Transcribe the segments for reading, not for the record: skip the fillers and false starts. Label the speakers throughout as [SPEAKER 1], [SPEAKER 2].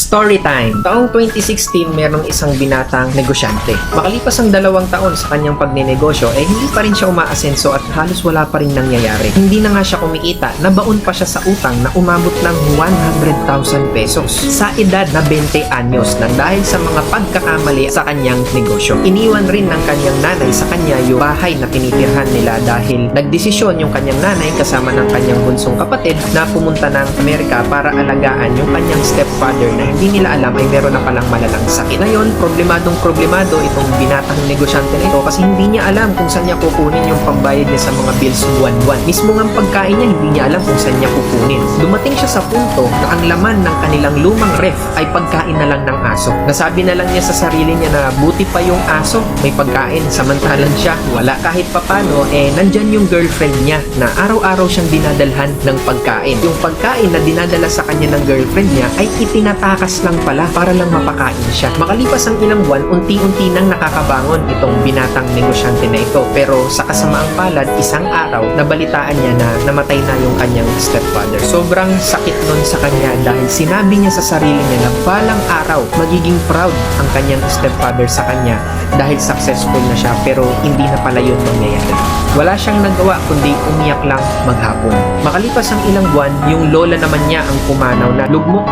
[SPEAKER 1] Story time! Taong 2016, merong isang binatang negosyante. Makalipas ang 2 taon sa kanyang pagnenegosyo, hindi pa rin siya umaasenso at halos wala pa rin nangyayari. Hindi na nga siya kumikita, nabaon pa siya sa utang na umabot ng 100,000 pesos sa edad na 20 anyos nang dahil sa mga pagkakamali sa kanyang negosyo. Iniwan rin ng kanyang nanay sa kanya yung bahay na tinitirhan nila dahil nagdesisyon yung kanyang nanay kasama ng kanyang bunsong kapatid na pumunta ng Amerika para alagaan yung kanyang stepfather na hindi nila alam ay meron na palang malalang sakit. Ngayon, problemado itong binatang negosyante na ito kasi hindi niya alam kung saan niya kukunin yung pambayad niya sa mga bills buwan-buwan. Mismo ng pagkain niya, hindi niya alam kung saan niya kukunin. Dumating siya sa punto na ang laman ng kanilang lumang ref ay pagkain na lang ng aso. Nasabi na lang niya sa sarili niya na buti pa yung aso, may pagkain, samantalang siya wala. Kahit papano, nandyan yung girlfriend niya na araw-araw siyang dinadalhan ng pagkain. Yung pagkain na dinadala sa kanya ng girlfriend niya ay itinatakas lang pala para lang mapakain siya. Makalipas ang ilang buwan, unti-unti nang nakakabangon itong binatang negosyante na ito. Pero sa kasamaang palad, isang araw, nabalitaan niya na namatay na yung kanyang stepfather. Sobrang sakit nun sa kanya dahil sinabi niya sa sarili niya na balang araw, magiging proud ang kanyang stepfather sa kanya dahil successful na siya, pero hindi na pala yun mangyayari. Wala siyang nagawa kundi umiyak lang maghapon. Makalipas ang ilang buwan, yung lola naman niya ang pumanaw na lugmok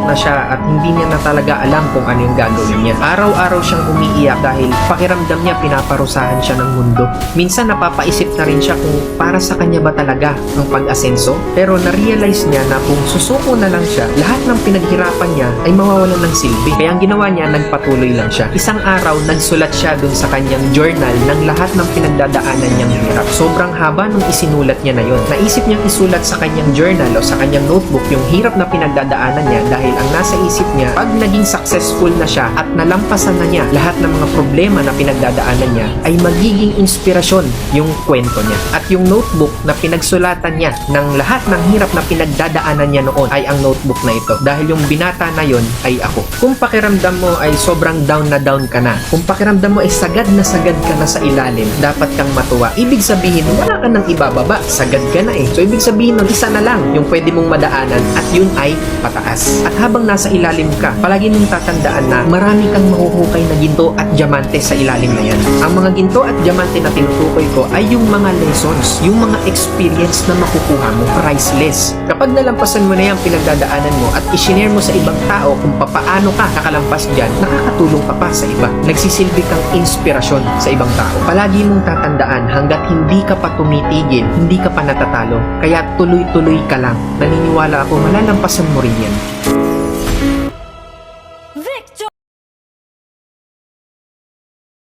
[SPEAKER 1] na siya at hindi niya na talaga alam kung ano yung gagawin niya. Araw-araw siyang umiiyak dahil pakiramdam niya pinaparusahan siya ng mundo. Minsan napapaisip na rin siya kung para sa kanya ba talaga ang pag-asenso, pero na-realize niya na kung susuko na lang siya, lahat ng pinaghirapan niya ay mawawalan ng silbi. Kaya ang ginawa niya, nagpatuloy lang siya. Isang araw, nagsulat siya dun sa kanyang journal ng lahat ng pinagdadaanan niyang hirap. Sobrang haba nung isinulat niya na yun. Naisip niyang isulat sa kanyang journal o sa kanyang notebook yung hirap na pinagdadaanan niya dahil ang nasa isip niya, pag naging successful na siya at nalampasan na niya lahat ng mga problema na pinagdadaanan niya, ay magiging inspirasyon yung kwento niya. At yung notebook na pinagsulatan niya ng lahat ng hirap na pinagdadaanan niya noon ay ang notebook na ito. Dahil yung binata na yon ay ako. Kung pakiramdam mo ay sobrang down na down ka na, kung pakiramdam mo ay sagad ka na sa ilalim, dapat kang matuwa. Ibig sabihin, wala ka nang ibababa. Sagad ka na eh. So, ibig sabihin, isa na lang yung pwede mong madaanan at yun ay pataas. At habang nasa ilalim ka, palagi mong tatandaan na marami kang mahuhukay na ginto at diamante sa ilalim na yan. Ang mga ginto at diamante na tinutukoy ko ay yung mga lessons, yung mga experience na makukuha mo, priceless. Kapag nalampasan mo na yung pinagdadaanan mo at isinare mo sa ibang tao kung papaano ka nakalampas dyan, nakakatulong ka pa sa iba. Nagsisilbi kang inspirasyon sa ibang tao. Palagi mong tatandaan hanggat hindi ka pa tumitigil, hindi ka pa natatalo. Kaya tuloy-tuloy ka lang. Naniniwala ako malalampasan mo rin yan.